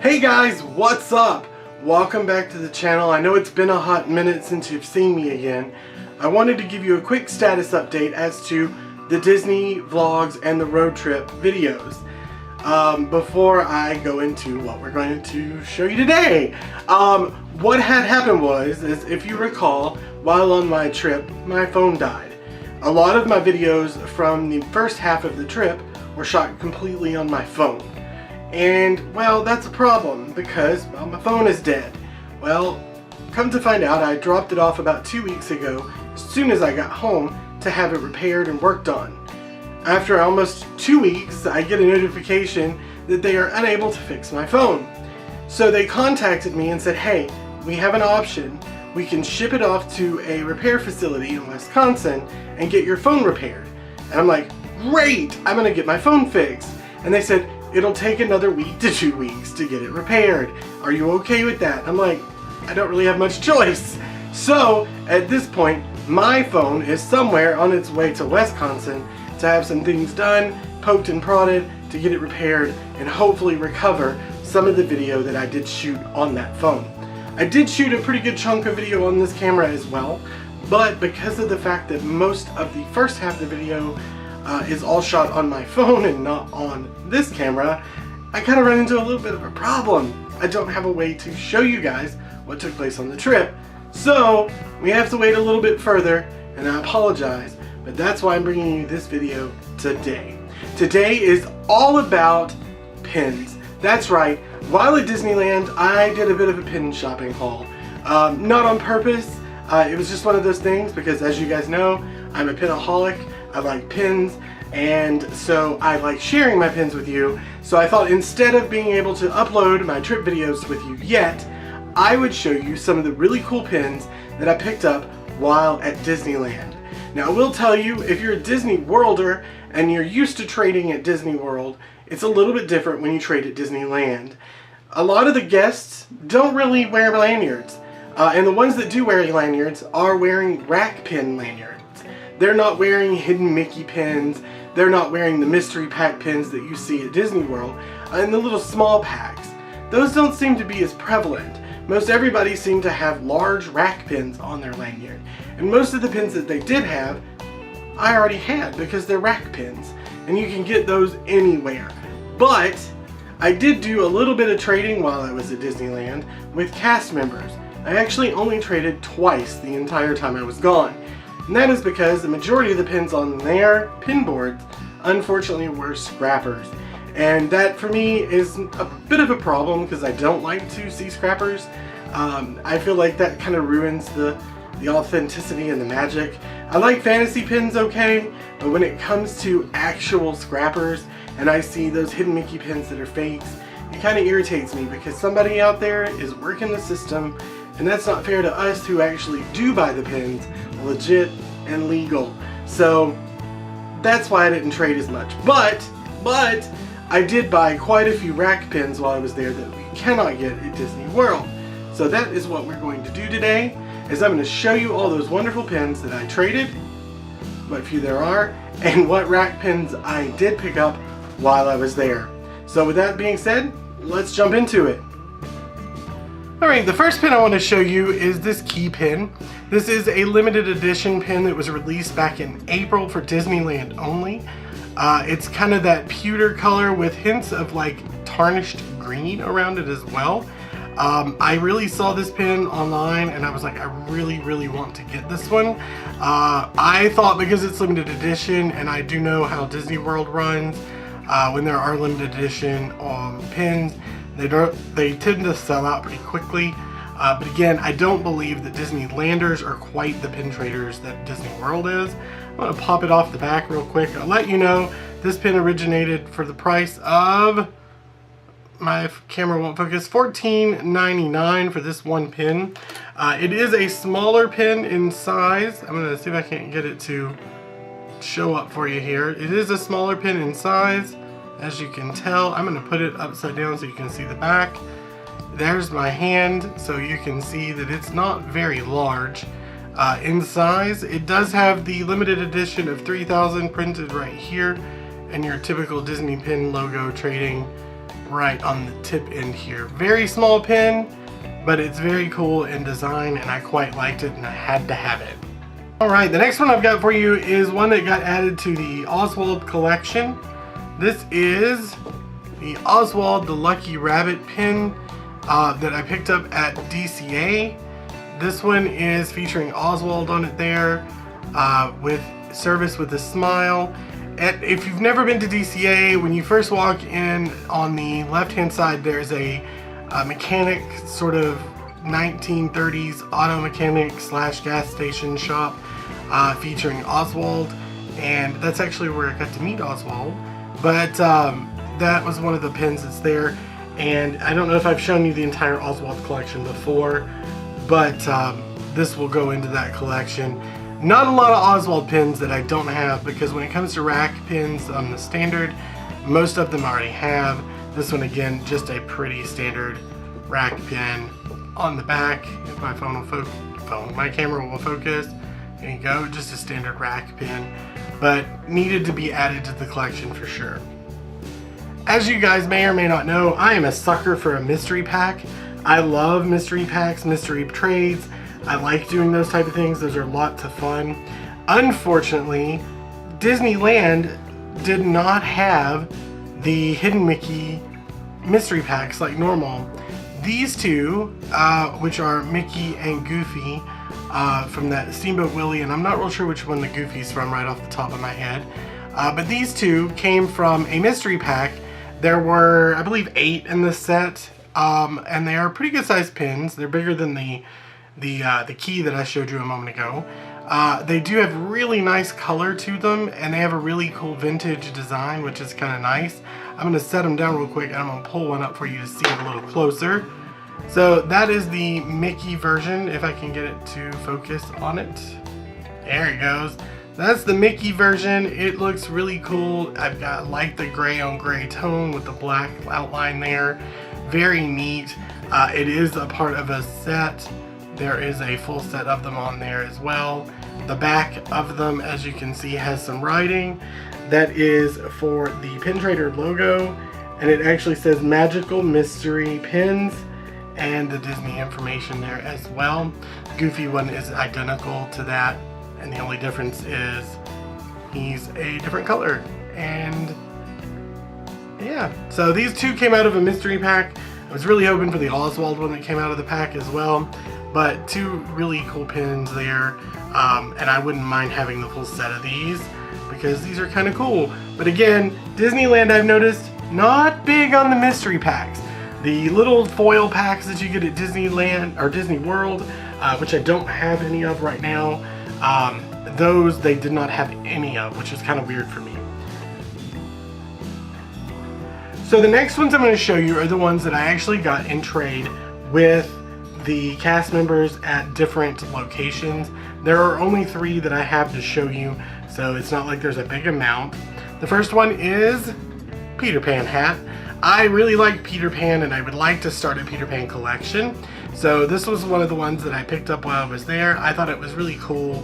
Hey guys, what's up? Welcome back to the channel. I know it's been a hot minute since you've seen me again. I wanted to give you a quick status update as to the Disney vlogs and the road trip videos. Before I go into what we're going to show you today. What had happened was, if you recall, while on my trip, my phone died. A lot of my videos from the first half of the trip were shot completely on my phone. And, well, that's a problem because, well, my phone is dead. Well, come to find out, I dropped it off about 2 weeks ago as soon as I got home to have it repaired and worked on. After almost 2 weeks, I get a notification that they are unable to fix my phone. So they contacted me and said, hey, we have an option. We can ship it off to a repair facility in Wisconsin and get your phone repaired. And I'm like, great, I'm gonna get my phone fixed. And they said, it'll take another week to 2 weeks to get it repaired. Are you okay with that? I'm like, I don't really have much choice. So at this point, my phone is somewhere on its way to Wisconsin to have some things done, poked and prodded, to get it repaired and hopefully recover some of the video that I did shoot on that phone. I did shoot a pretty good chunk of video on this camera as well, but because of the fact that most of the first half of the video is all shot on my phone and not on this camera, I kind of run into a little bit of a problem. I don't have a way to show you guys what took place on the trip. So we have to wait a little bit further, and I apologize, but that's why I'm bringing you this video today. Today is all about pins. That's right, while at Disneyland, I did a bit of a pin shopping haul. Not on purpose, it was just one of those things because as you guys know, I'm a pinaholic. I like pins, and so I like sharing my pins with you. So I thought instead of being able to upload my trip videos with you yet, I would show you some of the really cool pins that I picked up while at Disneyland. Now I will tell you, if you're a Disney Worlder and you're used to trading at Disney World, it's a little bit different when you trade at Disneyland. A lot of the guests don't really wear lanyards, and the ones that do wear lanyards are wearing rack pin lanyards. They're not wearing hidden Mickey pins, they're not wearing the mystery pack pins that you see at Disney World, and the little small packs. Those don't seem to be as prevalent. Most everybody seemed to have large rack pins on their lanyard. And most of the pins that they did have, I already had because they're rack pins. And you can get those anywhere. But I did do a little bit of trading while I was at Disneyland with cast members. I actually only traded twice the entire time I was gone. And that is because the majority of the pins on their pin boards, unfortunately, were scrappers. And that, for me, is a bit of a problem because I don't like to see scrappers. I feel like that kind of ruins the authenticity and the magic. I like fantasy pins okay, but when it comes to actual scrappers and I see those hidden Mickey pins that are fakes, it kind of irritates me because somebody out there is working the system, and that's not fair to us who actually do buy the pins legit and legal. So that's why I didn't trade as much. But I did buy quite a few rack pins while I was there that we cannot get at Disney World. So that is what we're going to do today, is I'm going to show you all those wonderful pins that I traded, what few there are, and what rack pins I did pick up while I was there. So with that being said, let's jump into it. Alright, the first pin I want to show you is this key pin. This is a limited edition pin that was released back in April for Disneyland only. It's kind of that pewter color with hints of like tarnished green around it as well. I really saw this pin online and I was like, I really want to get this one. I thought because it's limited edition, and I do know how Disney World runs, when there are limited edition pins, they tend to sell out pretty quickly. But again, I don't believe that Disneylanders are quite the pin traders that Disney World is. I'm going to pop it off the back real quick. I'll let you know this pin originated for the price of, my camera won't focus, $14.99 for this one pin. It is a smaller pin in size. I'm going to see if I can't get it to show up for you here. It is a smaller pin in size, as you can tell. I'm going to put it upside down so you can see the back. There's my hand, so you can see that it's not very large in size. It does have the limited edition of 3000 printed right here, and your typical Disney pin logo trading right on the tip end here. Very small pin, but it's very cool in design, and I quite liked it, and I had to have it. Alright, the next one I've got for you is one that got added to the Oswald collection. This is the Oswald the Lucky Rabbit pin that I picked up at DCA. This one is featuring Oswald on it there with Service with a Smile. And if you've never been to DCA, when you first walk in, on the left hand side there's a mechanic, sort of 1930s auto mechanic / gas station shop featuring Oswald, and that's actually where I got to meet Oswald. But that was one of the pins that's there, and I don't know if I've shown you the entire Oswald collection before, but this will go into that collection. Not a lot of Oswald pins that I don't have, because when it comes to rack pins on the standard, most of them I already have. This one, again, just a pretty standard rack pin on the back. If my phone will my camera will focus. There you go, just a standard rack pin, but needed to be added to the collection for sure. As you guys may or may not know, I am a sucker for a mystery pack. I love mystery packs, mystery trades. I like doing those type of things. Those are lots of fun. Unfortunately, Disneyland did not have the Hidden Mickey mystery packs like normal. These two, which are Mickey and Goofy, from that Steamboat Willie, and I'm not real sure which one the Goofy's from right off the top of my head, but these two came from a mystery pack. There were, I believe, 8 in this set, and they are pretty good sized pins. They're bigger than the key that I showed you a moment ago. They do have really nice color to them, and they have a really cool vintage design, which is kind of nice. I'm going to set them down real quick, and I'm going to pull one up for you to see it a little closer. So that is the Mickey version, if I can get it to focus on it. There it goes. That's the Mickey version. It looks really cool. I've got like the gray on gray tone with the black outline there. Very neat. It is a part of a set. There is a full set of them on there as well. The back of them, as you can see, has some writing that is for the Pin Trader logo, and it actually says Magical Mystery Pins, and the Disney information there as well. Goofy one is identical to that, and the only difference is he's a different color. And yeah, so these two came out of a mystery pack. I was really hoping for the Oswald one that came out of the pack as well, but two really cool pins there, and I wouldn't mind having the full set of these because these are kind of cool. But again, Disneyland, I've noticed, not big on the mystery packs. The little foil packs that you get at Disneyland or Disney World, which I don't have any of right now, those they did not have any of, which is kind of weird for me. So the next ones I'm going to show you are the ones that I actually got in trade with the cast members at different locations. There are only 3 that I have to show you, so it's not like there's a big amount. The first one is Peter Pan hat. I really like Peter Pan, and I would like to start a Peter Pan collection. So this was one of the ones that I picked up while I was there. I thought it was really cool.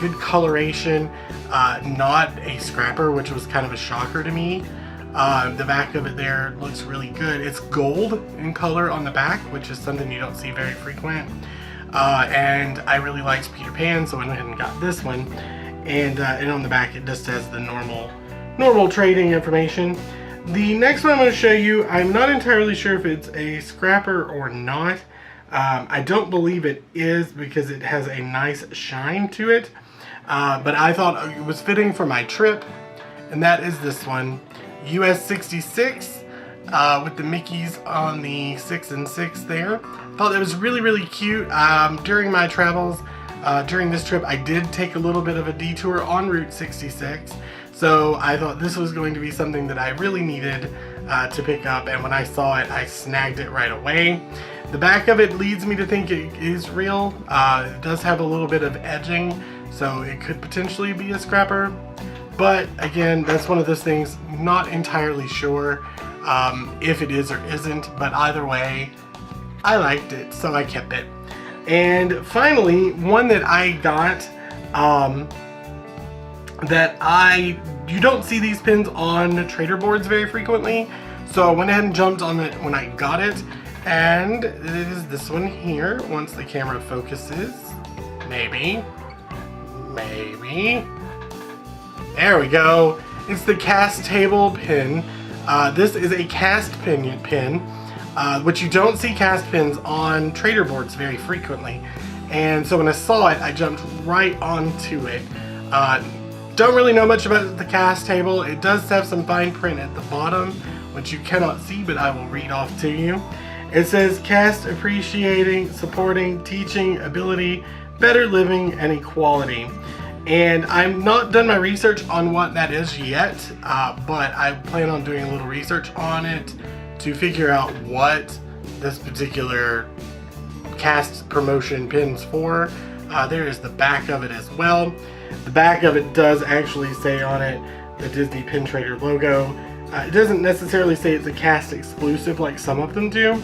Good coloration, not a scrapper, which was kind of a shocker to me. The back of it there looks really good. It's gold in color on the back, which is something you don't see very frequent. And I really liked Peter Pan, so I went ahead and got this one. And on the back it just has the normal trading information. The next one I'm going to show you, I'm not entirely sure if it's a scrapper or not. I don't believe it is because it has a nice shine to it. But I thought it was fitting for my trip, and that is this one. US 66 with the Mickeys on the 6 and 6 there. Thought it was really cute. During my travels, during this trip, I did take a little bit of a detour on Route 66. So I thought this was going to be something that I really needed to pick up, and when I saw it, I snagged it right away. The back of it leads me to think it is real. It does have a little bit of edging, so it could potentially be a scrapper. But again, that's one of those things, not entirely sure if it is or isn't, but either way, I liked it, so I kept it. And finally, one that I got, you don't see these pins on trader boards very frequently, So I went ahead and jumped on it when I got it, and it is this one here. Once the camera focuses, maybe. There we go. It's the cast table pin. This is a cast pin, which you don't see cast pins on trader boards very frequently. And so when I saw it, I jumped right onto it. Don't really know much about the cast table. It does have some fine print at the bottom, which you cannot see, but I will read off to you. It says cast appreciating, supporting, teaching, ability, better living, and equality. And I'm not done my research on what that is yet, but I plan on doing a little research on it to figure out what this particular cast promotion pin's for. There is the back of it as well. The back of it does actually say on it the Disney Pin Trader logo. It doesn't necessarily say it's a cast exclusive like some of them do,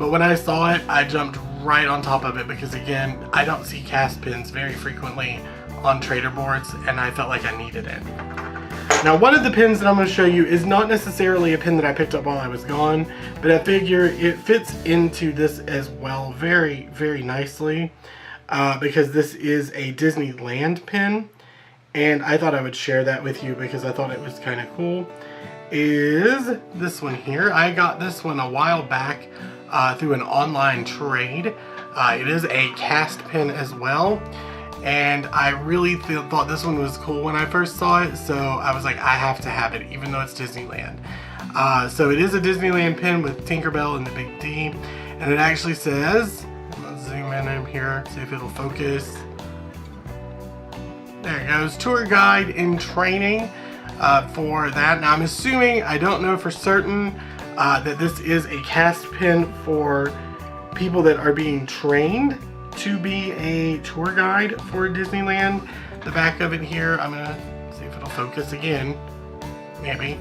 but when I saw it, I jumped right on top of it because, again, I don't see cast pins very frequently on trader boards, and I felt like I needed it. Now, one of the pins that I'm going to show you is not necessarily a pin that I picked up while I was gone, but I figure it fits into this as well very, very nicely because this is a Disneyland pin, and I thought I would share that with you because I thought it was kind of cool. Is this one here. I got this one a while back through an online trade. It is a cast pin as well. And I really thought this one was cool when I first saw it, so I was like, I have to have it, even though it's Disneyland. So it is a Disneyland pin with Tinkerbell and the Big D, and it actually says, let's zoom in here, see if it'll focus. There it goes, tour guide in training for that. Now I'm assuming, I don't know for certain, that this is a cast pin for people that are being trained to be a tour guide for Disneyland. The back of it here, I'm gonna see if it'll focus again, maybe,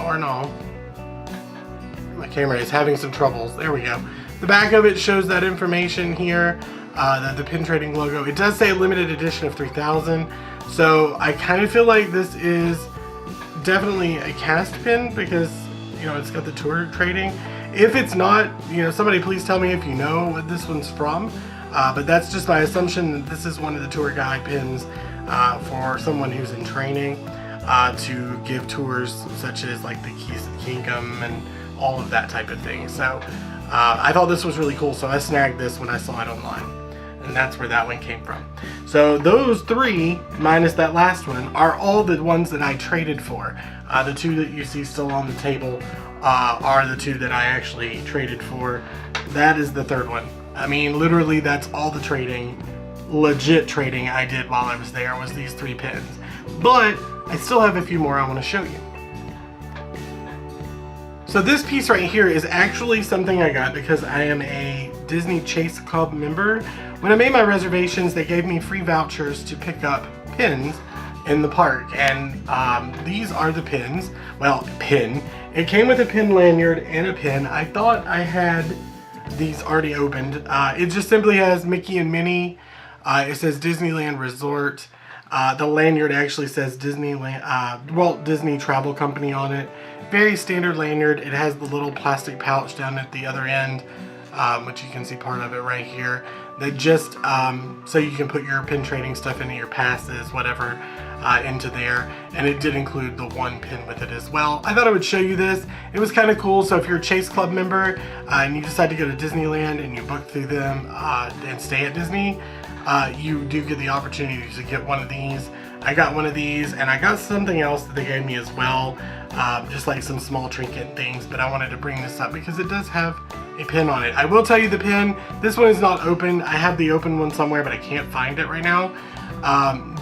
or no. My camera is having some troubles. There we go. The back of it shows that information here, the pin trading logo. It does say limited edition of 3,000, so I kind of feel like this is definitely a cast pin because, you know, it's got the tour trading. If it's not, you know, somebody please tell me if you know what this one's from. But that's just my assumption that this is one of the tour guide pins for someone who's in training to give tours such as like the Keys of the Kingdom and all of that type of thing. So I thought this was really cool, so I snagged this when I saw it online. And that's where that one came from. So those three, minus that last one, are all the ones that I traded for. The two that you see still on the table are the two that I actually traded for. That is the third one. I mean, literally, that's all the trading, legit trading I did while I was there was these three pins. But I still have a few more I want to show you. So this piece right here is actually something I got because I am a Disney Chase Club member. When I made my reservations, they gave me free vouchers to pick up pins in the park, and these are the pins. Well, pin. It came with a pin lanyard and a pin. I thought I had these already opened. It just simply has Mickey and Minnie. It says Disneyland Resort. The lanyard actually says Disneyland, Walt Disney Travel Company on it. Very standard lanyard. It has the little plastic pouch down at the other end, which you can see part of it right here. That just so you can put your pin trading stuff into your passes, whatever, into there. And it did include the one pin with it as well. I thought I would show you this. It was kind of cool. So if you're a Chase Club member and you decide to go to Disneyland and you book through them and stay at Disney, you do get the opportunity to get one of these. I got one of these, and I got something else that they gave me as well, just like some small trinket things, but I wanted to bring this up because it does have a pin on it. I will tell you the pin, this one is not open. I have the open one somewhere, but I can't find it right now.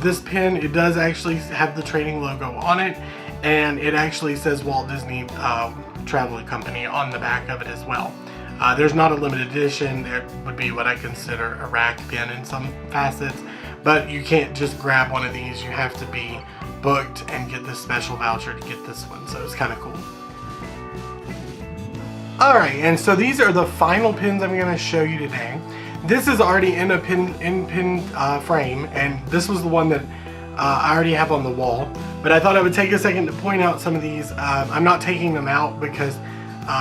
This pin, it does actually have the trading logo on it, and it actually says Walt Disney Travel Company on the back of it as well. There's not a limited edition. There would be what I consider a rack pin in some facets, but you can't just grab one of these. You have to be booked and get this special voucher to get this one, so it's kind of cool. Alright, and so these are the final pins I'm going to show you today. This is already in a pin frame, and this was the one that I already have on the wall. But I thought I would take a second to point out some of these. I'm not taking them out because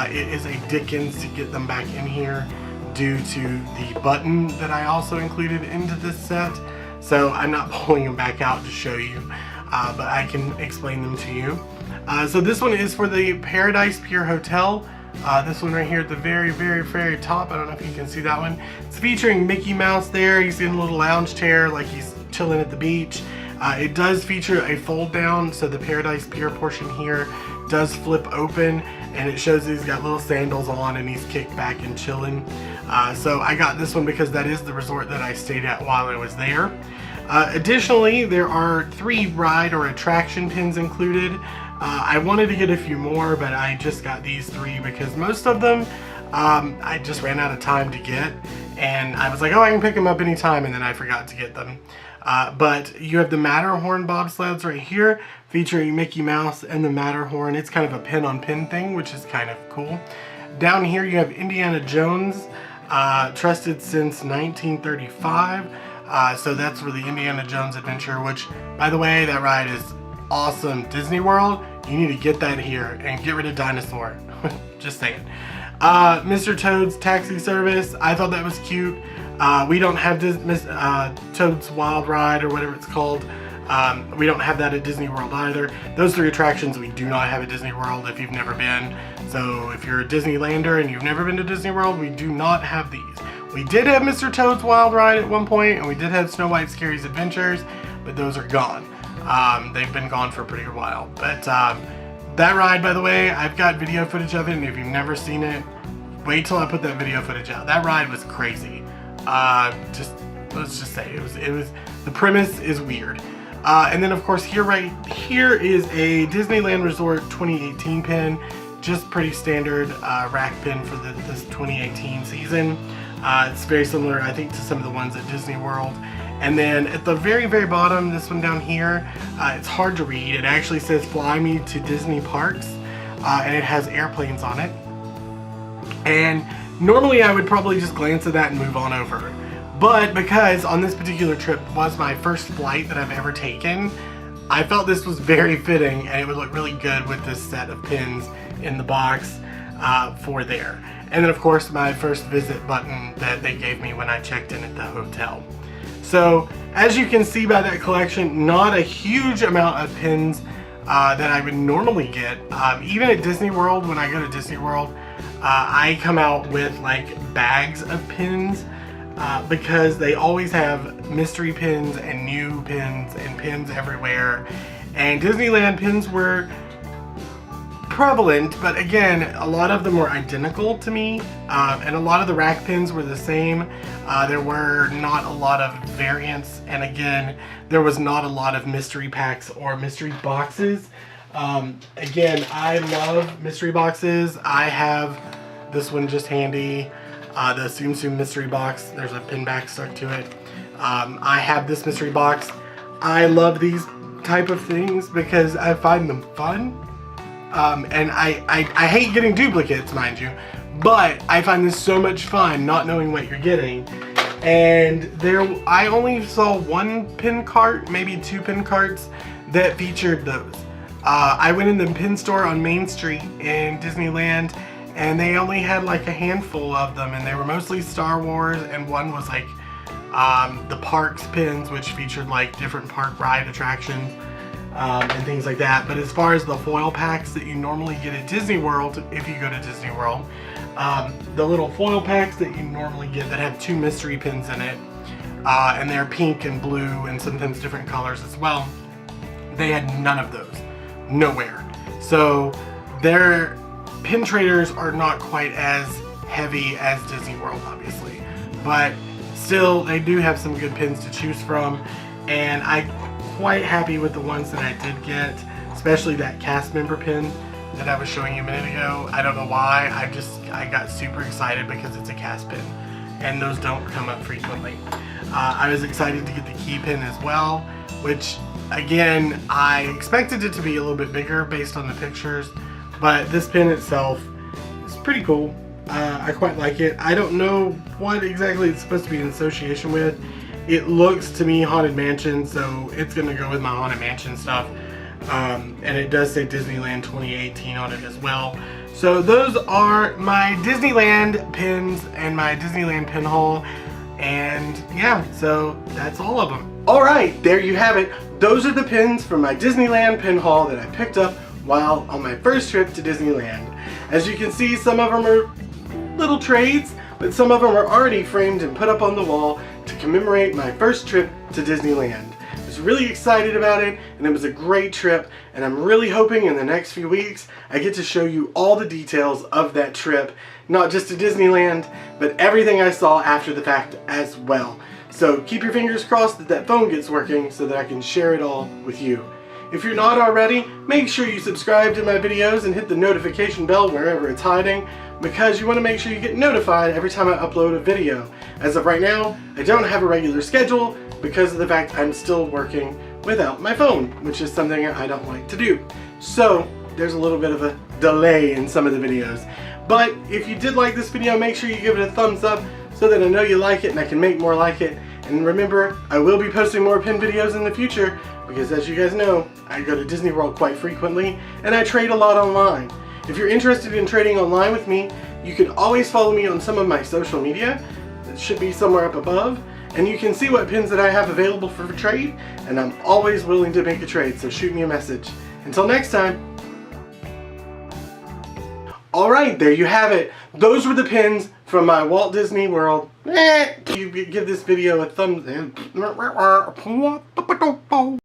it is a dickens to get them back in here due to the button that I also included into this set. So I'm not pulling them back out to show you, but I can explain them to you. So this one is for the Paradise Pier Hotel. This one right here at the very top. I don't know if you can see that one. It's featuring Mickey Mouse there. He's in a little lounge chair like he's chilling at the beach. It does feature a fold down, so the Paradise Pier portion here does flip open, and it shows he's got little sandals on and he's kicked back and chilling. So I got this one because that is the resort that I stayed at while I was there. Additionally, there are 3 ride or attraction pins included. I wanted to get a few more, but I just got these 3 because most of them I just ran out of time to get, and I was like, oh, I can pick them up anytime, and then I forgot to get them. But you have the Matterhorn bobsleds right here featuring Mickey Mouse and the Matterhorn. It's kind of a pin-on-pin thing, which is kind of cool. Down here you have Indiana Jones, trusted since 1935. So that's for the Indiana Jones Adventure, which, by the way, that ride is awesome. Disney World, you need to get that here and get rid of Dinosaur. Just saying. Mr. Toad's Taxi Service, I thought that was cute. We don't have Toad's Wild Ride or whatever it's called. We don't have that at Disney World either. Those 3 attractions we do not have at Disney World if you've never been. So if you're a Disneylander and you've never been to Disney World, we do not have these. We did have Mr. Toad's Wild Ride at one point, and we did have Snow White Scary's Adventures, but those are gone. They've been gone for a pretty good while. But that ride, by the way, I've got video footage of it, and if you've never seen it, wait till I put that video footage out. That ride was crazy. Let's just say it was the premise is weird. And then of course right here is a Disneyland Resort 2018 pin, just pretty standard rack pin for this 2018 season. It's very similar, I think, to some of the ones at Disney World. And then at the very bottom, this one down here, it's hard to read. It actually says "Fly Me to Disney Parks," and it has airplanes on it. And normally I would probably just glance at that and move on over. But because on this particular trip was my first flight that I've ever taken, I felt this was very fitting and it would look really good with this set of pins in the box for there. And then of course my first visit button that they gave me when I checked in at the hotel. So as you can see by that collection, not a huge amount of pins that I would normally get. Even at Disney World, when I go to Disney World, I come out with like bags of pins because they always have mystery pins and new pins and pins everywhere. And Disneyland pins were prevalent, but again, a lot of them were identical to me, and a lot of the rack pins were the same. There were not a lot of variants, and again, there was not a lot of mystery packs or mystery boxes. Again, I love mystery boxes. I have this one just handy, the Tsum Tsum mystery box. There's a pin back stuck to it. I have this mystery box. I love these type of things because I find them fun. And I hate getting duplicates, mind you, but I find this so much fun not knowing what you're getting. And I only saw 1 pin cart, maybe 2 pin carts that featured those. I went in the pin store on Main Street in Disneyland, and they only had like a handful of them, and they were mostly Star Wars, and one was like the parks pins, which featured like different park ride attractions. And things like that. But as far as the foil packs that you normally get at Disney World, if you go to Disney World, the little foil packs that you normally get that have 2 mystery pins in it, and they're pink and blue and sometimes different colors as well, they had none of those. Nowhere. So their pin traders are not quite as heavy as Disney World, obviously. But still, they do have some good pins to choose from, and I'm quite happy with the ones that I did get, especially that cast member pin that I was showing you a minute ago. I don't know why, I got super excited because it's a cast pin, and those don't come up frequently. I was excited to get the key pin as well, which again, I expected it to be a little bit bigger based on the pictures, but this pin itself is pretty cool. I quite like it. I don't know what exactly it's supposed to be in association with. It looks to me Haunted Mansion, so it's gonna go with my Haunted Mansion stuff. And it does say Disneyland 2018 on it as well. So those are my Disneyland pins and my Disneyland pin haul. And yeah, so that's all of them. Alright, there you have it. Those are the pins from my Disneyland pin haul that I picked up while on my first trip to Disneyland. As you can see, some of them are little trades, but some of them are already framed and put up on the wall to commemorate my first trip to Disneyland. I was really excited about it, and it was a great trip, and I'm really hoping in the next few weeks I get to show you all the details of that trip, not just to Disneyland, but everything I saw after the fact as well. So keep your fingers crossed that that phone gets working so that I can share it all with you. If you're not already, make sure you subscribe to my videos and hit the notification bell wherever it's hiding, because you want to make sure you get notified every time I upload a video. As of right now, I don't have a regular schedule because of the fact I'm still working without my phone, which is something I don't like to do. So there's a little bit of a delay in some of the videos. But if you did like this video, make sure you give it a thumbs up so that I know you like it and I can make more like it. And remember, I will be posting more pin videos in the future because, as you guys know, I go to Disney World quite frequently and I trade a lot online. If you're interested in trading online with me, you can always follow me on some of my social media. It should be somewhere up above. And you can see what pins that I have available for trade, and I'm always willing to make a trade, so shoot me a message. Until next time. Alright, there you have it. Those were the pins from my Walt Disney World. You give this video a thumbs up.